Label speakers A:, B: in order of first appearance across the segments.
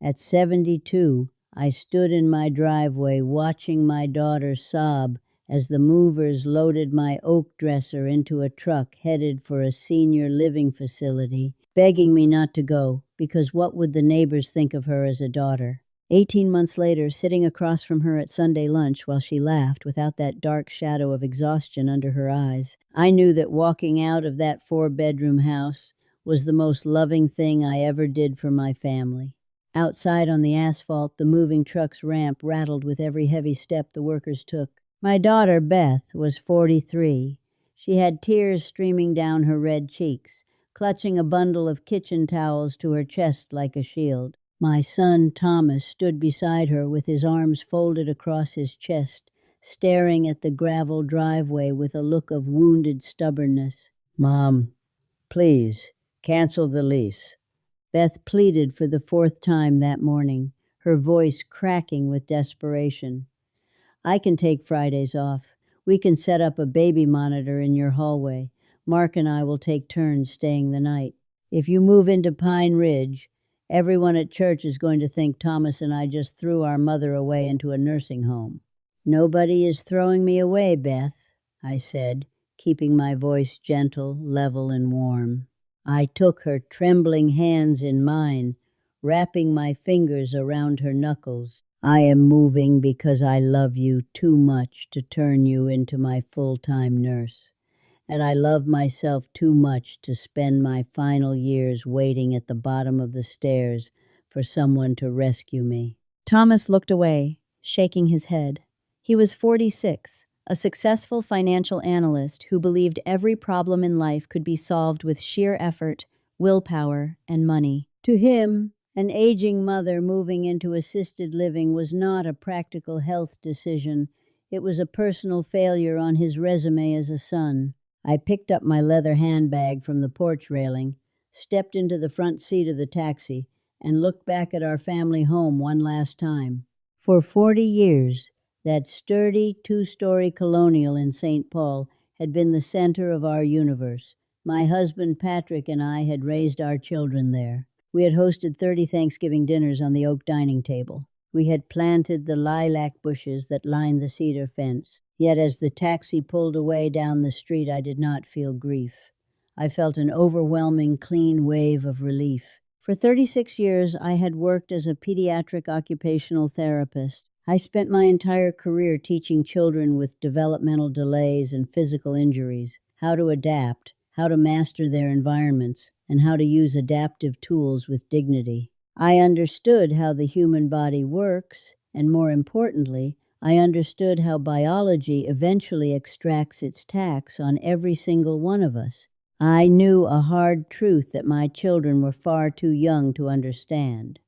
A: At 72, I stood in my driveway watching my daughter sob as the movers loaded my oak dresser into a truck headed for a senior living facility, begging me not to go because what would the neighbors think of her as a daughter? 18 months later, sitting across from her at Sunday lunch while she laughed without that dark shadow of exhaustion under her eyes, I knew that walking out of that 4-bedroom house was the most loving thing I ever did for my family. Outside on the asphalt, the moving truck's ramp rattled with every heavy step the workers took. My daughter, Beth, was 43. She had tears streaming down her red cheeks, clutching a bundle of kitchen towels to her chest like a shield. My son, Thomas, stood beside her with his arms folded across his chest, staring at the gravel driveway with a look of wounded stubbornness. "Mom, please, cancel the lease." Beth pleaded for the 4th time that morning, her voice cracking with desperation. "I can take Fridays off. We can set up a baby monitor in your hallway. Mark and I will take turns staying the night. If you move into Pine Ridge, everyone at church is going to think Thomas and I just threw our mother away into a nursing home." "Nobody is throwing me away, Beth," I said, keeping my voice gentle, level, and warm. I took her trembling hands in mine, wrapping my fingers around her knuckles. "I am moving because I love you too much to turn you into my full-time nurse. And I love myself too much to spend my final years waiting at the bottom of the stairs for someone to rescue me."
B: Thomas looked away, shaking his head. He was 46, a successful financial analyst who believed every problem in life could be solved with sheer effort, willpower, and money.
A: To him, an aging mother moving into assisted living was not a practical health decision. It was a personal failure on his resume as a son. I picked up my leather handbag from the porch railing, stepped into the front seat of the taxi, and looked back at our family home one last time. For 40 years, that sturdy 2-story colonial in St. Paul had been the center of our universe. My husband Patrick and I had raised our children there. We had hosted 30 Thanksgiving dinners on the oak dining table. We had planted the lilac bushes that lined the cedar fence. Yet as the taxi pulled away down the street, I did not feel grief. I felt an overwhelming, clean wave of relief. For 36 years, I had worked as a pediatric occupational therapist. I spent my entire career teaching children with developmental delays and physical injuries how to adapt, how to master their environments, and how to use adaptive tools with dignity. I understood how the human body works, and more importantly, I understood how biology eventually extracts its tax on every single one of us. I knew a hard truth that my children were far too young to understand.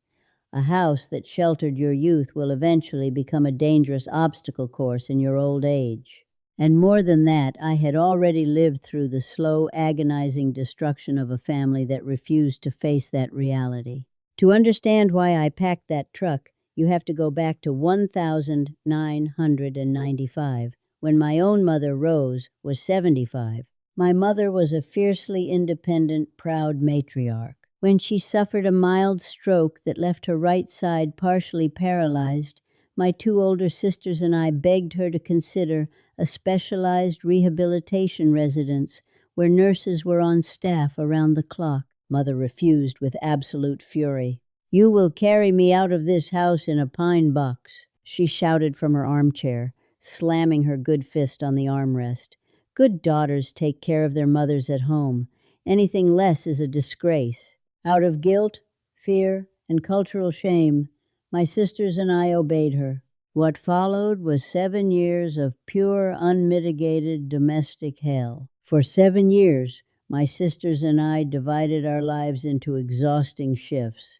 A: A house that sheltered your youth will eventually become a dangerous obstacle course in your old age. And more than that, I had already lived through the slow, agonizing destruction of a family that refused to face that reality. To understand why I packed that truck, you have to go back to 1995, when my own mother, Rose, was 75. My mother was a fiercely independent, proud matriarch. When she suffered a mild stroke that left her right side partially paralyzed, my 2 older sisters and I begged her to consider a specialized rehabilitation residence where nurses were on staff around the clock. Mother refused with absolute fury. "You will carry me out of this house in a pine box," she shouted from her armchair, slamming her good fist on the armrest. "Good daughters take care of their mothers at home. Anything less is a disgrace." Out of guilt, fear, and cultural shame, my sisters and I obeyed her. What followed was 7 years of pure, unmitigated domestic hell. For 7 years, my sisters and I divided our lives into exhausting shifts.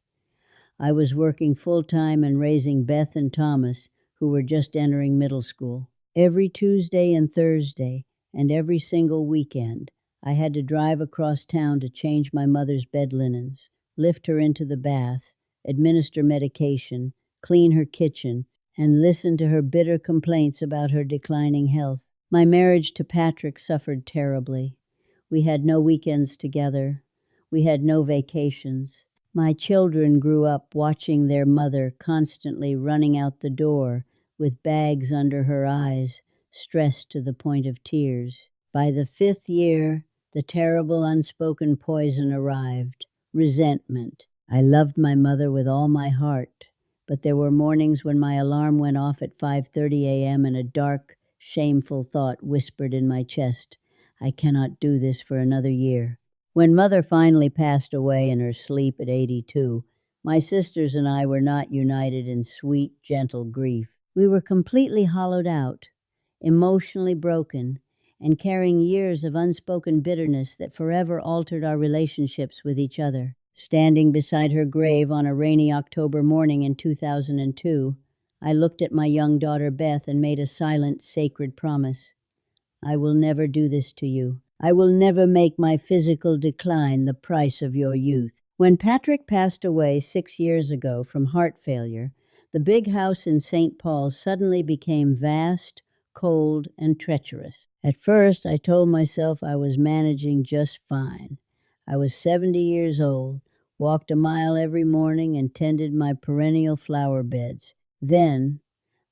A: I was working full-time and raising Beth and Thomas, who were just entering middle school. Every Tuesday and Thursday, and every single weekend, I had to drive across town to change my mother's bed linens, lift her into the bath, administer medication, clean her kitchen, and listen to her bitter complaints about her declining health. My marriage to Patrick suffered terribly. We had no weekends together. We had no vacations. My children grew up watching their mother constantly running out the door with bags under her eyes, stressed to the point of tears. By the 5th year, the terrible unspoken poison arrived, resentment. I loved my mother with all my heart, but there were mornings when my alarm went off at 5:30 a.m. and a dark, shameful thought whispered in my chest, I cannot do this for another year. When Mother finally passed away in her sleep at 82, my sisters and I were not united in sweet, gentle grief. We were completely hollowed out, emotionally broken, and carrying years of unspoken bitterness that forever altered our relationships with each other. Standing beside her grave on a rainy October morning in 2002, I looked at my young daughter Beth and made a silent, sacred promise. I will never do this to you. I will never make my physical decline the price of your youth. When Patrick passed away 6 years ago from heart failure, the big house in St. Paul suddenly became vast, cold, and treacherous. At first, I told myself I was managing just fine. I was 70 years old, walked a mile every morning, and tended my perennial flower beds. Then,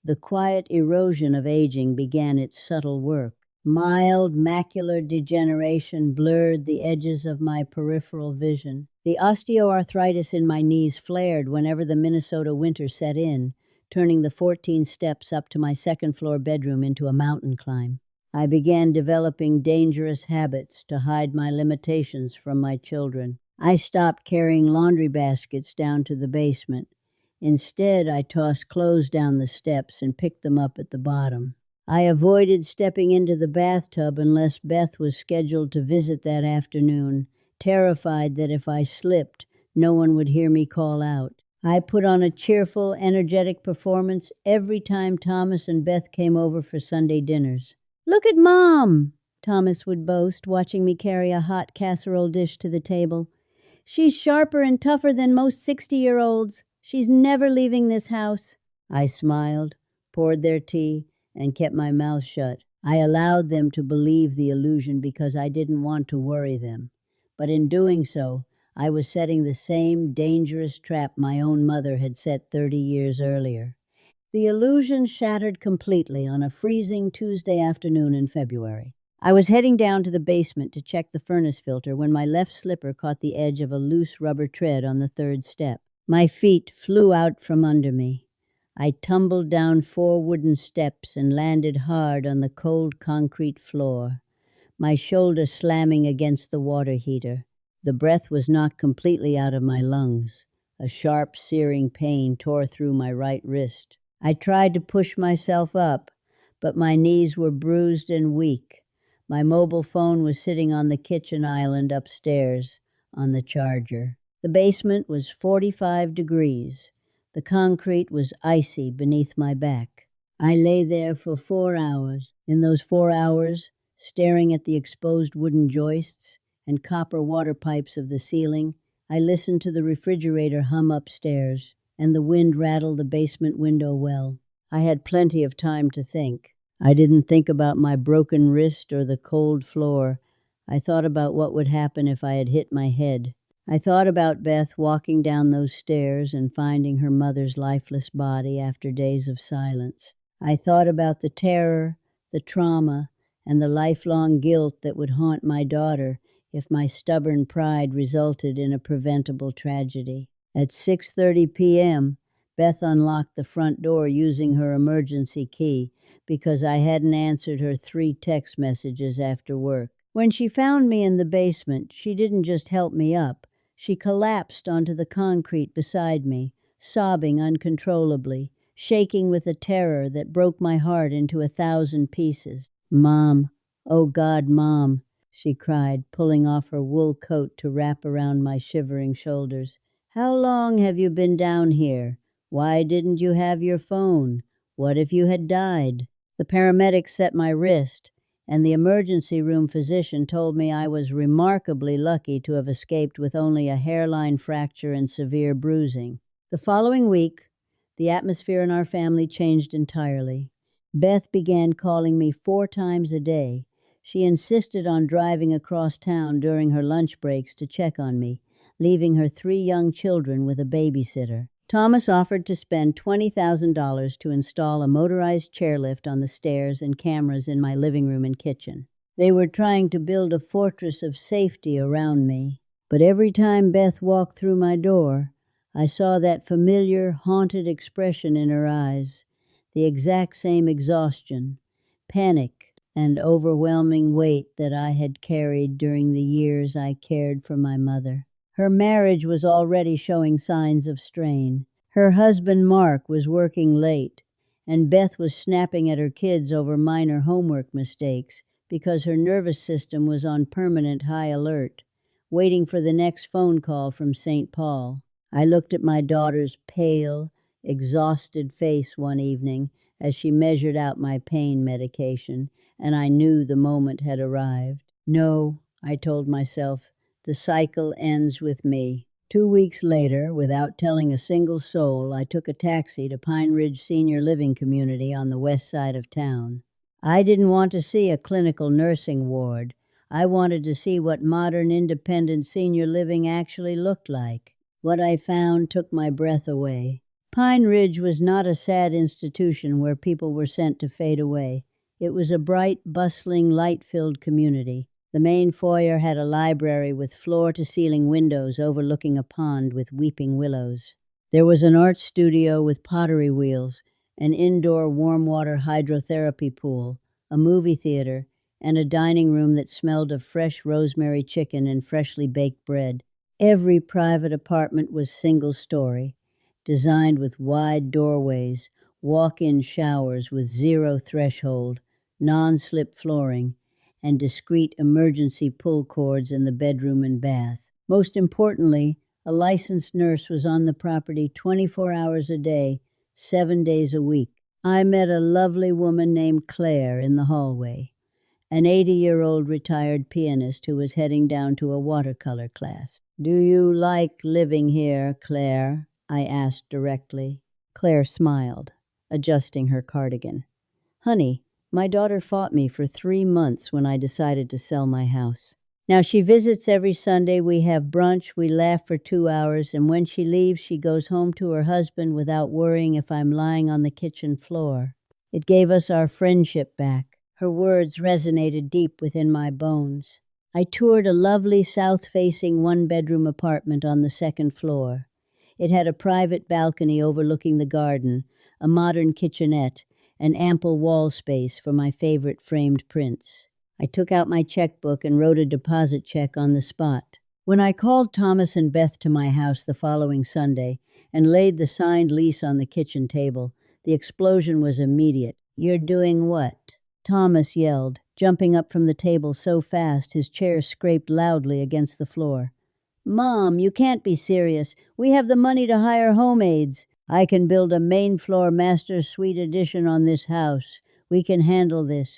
A: the quiet erosion of aging began its subtle work. Mild macular degeneration blurred the edges of my peripheral vision. The osteoarthritis in my knees flared whenever the Minnesota winter set in, turning the 14 steps up to my second-floor bedroom into a mountain climb. I began developing dangerous habits to hide my limitations from my children. I stopped carrying laundry baskets down to the basement. Instead, I tossed clothes down the steps and picked them up at the bottom. I avoided stepping into the bathtub unless Beth was scheduled to visit that afternoon, terrified that if I slipped, no one would hear me call out. I put on a cheerful, energetic performance every time Thomas and Beth came over for Sunday dinners. "Look at Mom," Thomas would boast, watching me carry a hot casserole dish to the table. "She's sharper and tougher than most 60-year-olds. She's never leaving this house." I smiled, poured their tea, and kept my mouth shut. I allowed them to believe the illusion because I didn't want to worry them. But in doing so, I was setting the same dangerous trap my own mother had set 30 years earlier. The illusion shattered completely on a freezing Tuesday afternoon in February. I was heading down to the basement to check the furnace filter when my left slipper caught the edge of a loose rubber tread on the 3rd step. My feet flew out from under me. I tumbled down 4 wooden steps and landed hard on the cold concrete floor, my shoulder slamming against the water heater. The breath was not completely out of my lungs. A sharp, searing pain tore through my right wrist. I tried to push myself up, but my knees were bruised and weak. My mobile phone was sitting on the kitchen island upstairs, on the charger. The basement was 45 degrees. The concrete was icy beneath my back. I lay there for 4 hours. In those 4 hours, staring at the exposed wooden joists and copper water pipes of the ceiling, I listened to the refrigerator hum upstairs and the wind rattle the basement window well. I had plenty of time to think. I didn't think about my broken wrist or the cold floor. I thought about what would happen if I had hit my head. I thought about Beth walking down those stairs and finding her mother's lifeless body after days of silence. I thought about the terror, the trauma, and the lifelong guilt that would haunt my daughter if my stubborn pride resulted in a preventable tragedy. At 6:30 p.m., Beth unlocked the front door using her emergency key because I hadn't answered her 3 text messages after work. When she found me in the basement, she didn't just help me up. She collapsed onto the concrete beside me, sobbing uncontrollably, shaking with a terror that broke my heart into 1,000 pieces. "Mom, oh God, Mom," she cried, pulling off her wool coat to wrap around my shivering shoulders. "How long have you been down here? Why didn't you have your phone? What if you had died?" The paramedics set my wrist, and the emergency room physician told me I was remarkably lucky to have escaped with only a hairline fracture and severe bruising. The following week, the atmosphere in our family changed entirely. Beth began calling me 4 times a day. She insisted on driving across town during her lunch breaks to check on me, leaving her 3 young children with a babysitter. Thomas offered to spend $20,000 to install a motorized chairlift on the stairs and cameras in my living room and kitchen. They were trying to build a fortress of safety around me. But every time Beth walked through my door, I saw that familiar, haunted expression in her eyes, the exact same exhaustion, panic, and overwhelming weight that I had carried during the years I cared for my mother. Her marriage was already showing signs of strain. Her husband, Mark, was working late, and Beth was snapping at her kids over minor homework mistakes because her nervous system was on permanent high alert, waiting for the next phone call from St. Paul. I looked at my daughter's pale, exhausted face one evening as she measured out my pain medication, and I knew the moment had arrived. No, I told myself, the cycle ends with me. 2 weeks later, without telling a single soul, I took a taxi to Pine Ridge Senior Living Community on the west side of town. I didn't want to see a clinical nursing ward. I wanted to see what modern independent senior living actually looked like. What I found took my breath away. Pine Ridge was not a sad institution where people were sent to fade away. It was a bright, bustling, light-filled community. The main foyer had a library with floor-to-ceiling windows overlooking a pond with weeping willows. There was an art studio with pottery wheels, an indoor warm-water hydrotherapy pool, a movie theater, and a dining room that smelled of fresh rosemary chicken and freshly baked bread. Every private apartment was single-story, designed with wide doorways, walk-in showers with 0 threshold, non-slip flooring, and discreet emergency pull cords in the bedroom and bath. Most importantly, a licensed nurse was on the property 24 hours a day, 7 days a week. I met a lovely woman named Claire in the hallway, an 80-year-old retired pianist who was heading down to a watercolor class. "Do you like living here, Claire?" I asked directly. Claire smiled, adjusting her cardigan. "Honey, my daughter fought me for 3 months when I decided to sell my house. Now she visits every Sunday, we have brunch, we laugh for 2 hours, and when she leaves, she goes home to her husband without worrying if I'm lying on the kitchen floor. It gave us our friendship back." Her words resonated deep within my bones. I toured a lovely south-facing one-bedroom apartment on the 2nd floor. It had a private balcony overlooking the garden, a modern kitchenette, and ample wall space for my favorite framed prints. I took out my checkbook and wrote a deposit check on the spot. When I called Thomas and Beth to my house the following Sunday and laid the signed lease on the kitchen table, the explosion was immediate. "You're doing what?" Thomas yelled, jumping up from the table so fast his chair scraped loudly against the floor. "Mom, you can't be serious. We have the money to hire home aides. I can build a main-floor master suite addition on this house. We can handle this."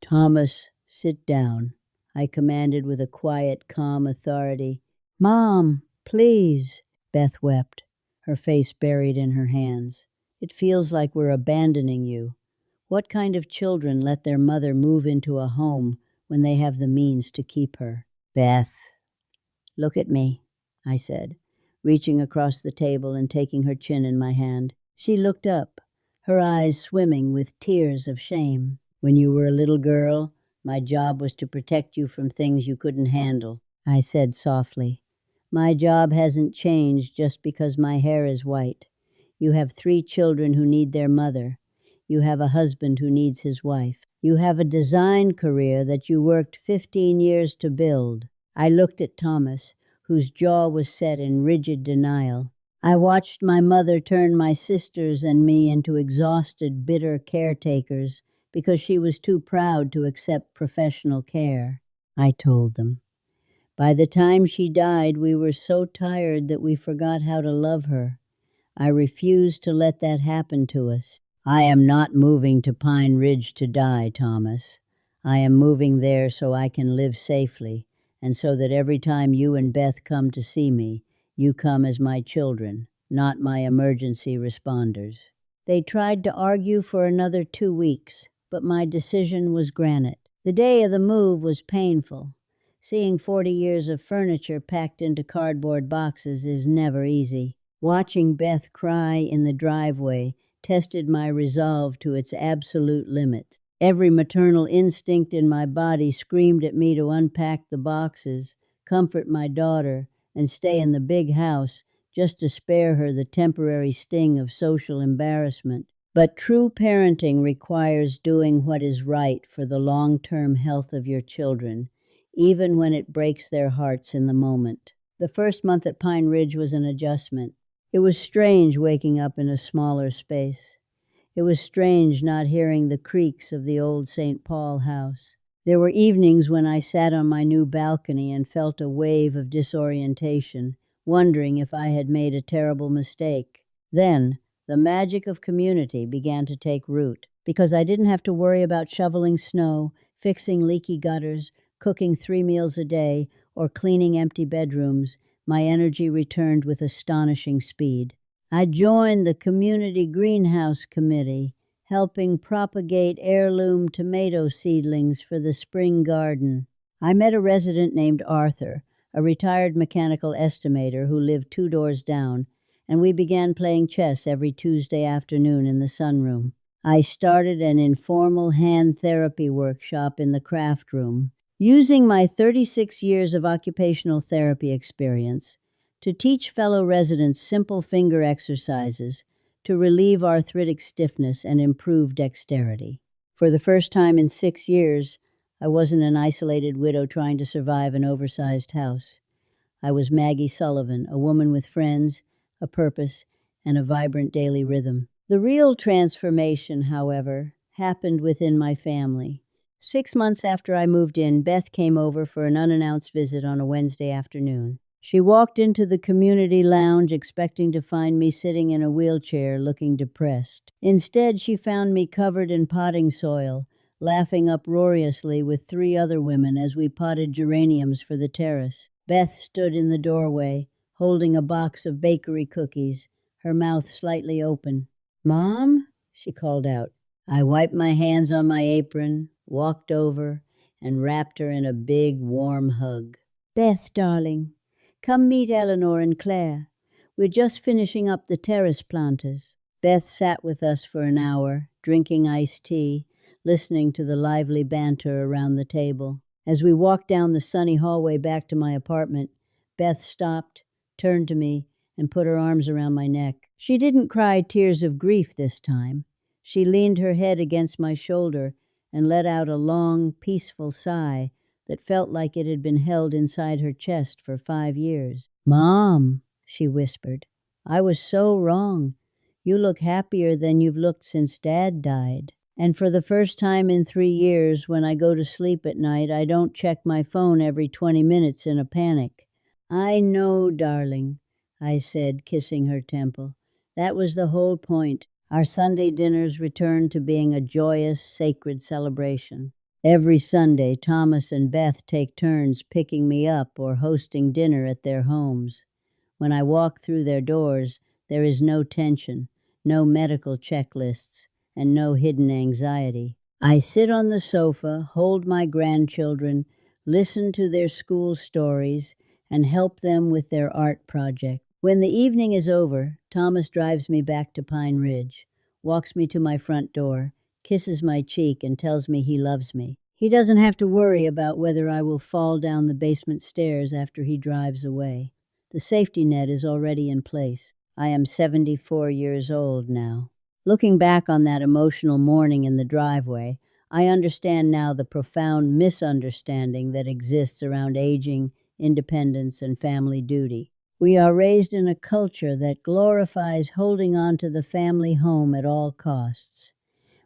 A: "Thomas, sit down," I commanded with a quiet, calm authority. "Mom, please," Beth wept, her face buried in her hands. "It feels like we're abandoning you. What kind of children let their mother move into a home when they have the means to keep her?" "Beth, look at me," I said, reaching across the table and taking her chin in my hand. She looked up, her eyes swimming with tears of shame. "When you were a little girl, my job was to protect you from things you couldn't handle," I said softly. "My job hasn't changed just because my hair is white. You have 3 children who need their mother. You have a husband who needs his wife. You have a design career that you worked 15 years to build." I looked at Thomas, whose jaw was set in rigid denial. I watched my mother turn my sisters and me into exhausted, bitter caretakers because she was too proud to accept professional care. I told them. By the time she died, we were so tired that we forgot how to love her. I refused to let that happen to us. "I am not moving to Pine Ridge to die, Thomas. I am moving there so I can live safely, and so that every time you and Beth come to see me, you come as my children, not my emergency responders." They tried to argue for another 2 weeks, but my decision was granite. The day of the move was painful. Seeing 40 years of furniture packed into cardboard boxes is never easy. Watching Beth cry in the driveway tested my resolve to its absolute limits. Every maternal instinct in my body screamed at me to unpack the boxes, comfort my daughter, and stay in the big house just to spare her the temporary sting of social embarrassment. But true parenting requires doing what is right for the long-term health of your children, even when it breaks their hearts in the moment. The first month at Pine Ridge was an adjustment. It was strange waking up in a smaller space. It was strange not hearing the creaks of the old St. Paul house. There were evenings when I sat on my new balcony and felt a wave of disorientation, wondering if I had made a terrible mistake. Then, the magic of community began to take root, because I didn't have to worry about shoveling snow, fixing leaky gutters, cooking 3 meals a day, or cleaning empty bedrooms. My energy returned with astonishing speed. I joined the Community Greenhouse Committee, helping propagate heirloom tomato seedlings for the spring garden. I met a resident named Arthur, a retired mechanical estimator who lived 2 doors down, and we began playing chess every Tuesday afternoon in the sunroom. I started an informal hand therapy workshop in the craft room, using my 36 years of occupational therapy experience to teach fellow residents simple finger exercises to relieve arthritic stiffness and improve dexterity. For the first time in 6 years, I wasn't an isolated widow trying to survive an oversized house. I was Maggie Sullivan, a woman with friends, a purpose, and a vibrant daily rhythm. The real transformation, however, happened within my family. 6 months after I moved in, Beth came over for an unannounced visit on a Wednesday afternoon. She walked into the community lounge expecting to find me sitting in a wheelchair looking depressed. Instead, she found me covered in potting soil, laughing uproariously with 3 other women as we potted geraniums for the terrace. Beth stood in the doorway, holding a box of bakery cookies, her mouth slightly open. "Mom?" she called out. I wiped my hands on my apron, walked over, and wrapped her in a big, warm hug. "Beth, darling, come meet Eleanor and Claire. We're just finishing up the terrace planters." Beth sat with us for an hour, drinking iced tea, listening to the lively banter around the table. As we walked down the sunny hallway back to my apartment, Beth stopped, turned to me, and put her arms around my neck. She didn't cry tears of grief this time. She leaned her head against my shoulder and let out a long, peaceful sigh that felt like it had been held inside her chest for 5 years. "Mom," she whispered, "I was so wrong. You look happier than you've looked since Dad died. And for the first time in 3 years, when I go to sleep at night, I don't check my phone every 20 minutes in a panic." "I know, darling," I said, kissing her temple. "That was the whole point." Our Sunday dinners returned to being a joyous, sacred celebration. Every Sunday, Thomas and Beth take turns picking me up or hosting dinner at their homes. When I walk through their doors, there is no tension, no medical checklists, and no hidden anxiety. I sit on the sofa, hold my grandchildren, listen to their school stories, and help them with their art project. When the evening is over, Thomas drives me back to Pine Ridge, walks me to my front door, kisses my cheek, and tells me he loves me. He doesn't have to worry about whether I will fall down the basement stairs after he drives away. The safety net is already in place. I am 74 years old now. Looking back on that emotional morning in the driveway, I understand now the profound misunderstanding that exists around aging, independence, and family duty. We are raised in a culture that glorifies holding on to the family home at all costs.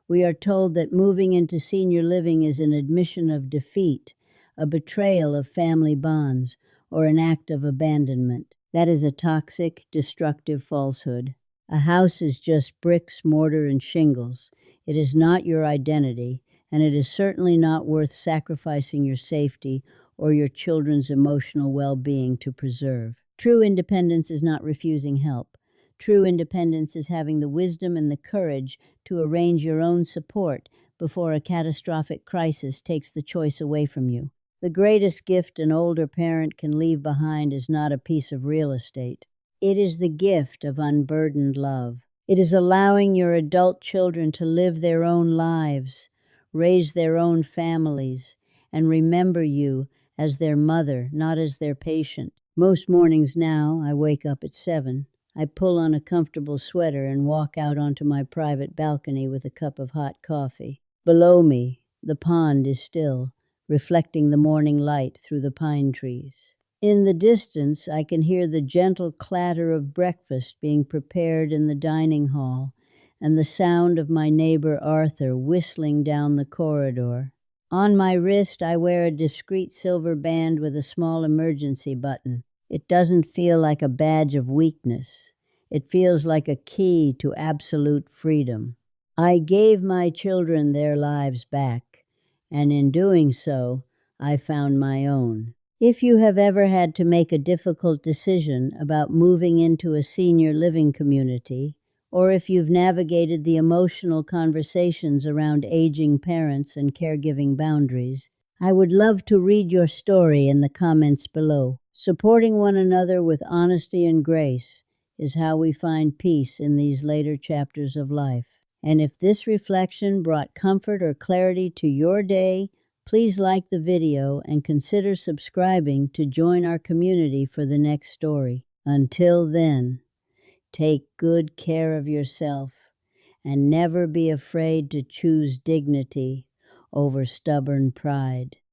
A: We are told that moving into senior living is an admission of defeat, a betrayal of family bonds, or an act of abandonment. That is a toxic, destructive falsehood. A house is just bricks, mortar, and shingles. It is not your identity, and it is certainly not worth sacrificing your safety or your children's emotional well-being to preserve. True independence is not refusing help. True independence is having the wisdom and the courage to arrange your own support before a catastrophic crisis takes the choice away from you. The greatest gift an older parent can leave behind is not a piece of real estate. It is the gift of unburdened love. It is allowing your adult children to live their own lives, raise their own families, and remember you as their mother, not as their patient. Most mornings now, I wake up at 7. I pull on a comfortable sweater and walk out onto my private balcony with a cup of hot coffee. Below me, the pond is still, reflecting the morning light through the pine trees. In the distance, I can hear the gentle clatter of breakfast being prepared in the dining hall and the sound of my neighbor Arthur whistling down the corridor. On my wrist, I wear a discreet silver band with a small emergency button. It doesn't feel like a badge of weakness. It feels like a key to absolute freedom. I gave my children their lives back, and in doing so, I found my own. If you have ever had to make a difficult decision about moving into a senior living community, or if you've navigated the emotional conversations around aging parents and caregiving boundaries, I would love to read your story in the comments below. Supporting one another with honesty and grace is how we find peace in these later chapters of life. And if this reflection brought comfort or clarity to your day, please like the video and consider subscribing to join our community for the next story. Until then, take good care of yourself and never be afraid to choose dignity over stubborn pride.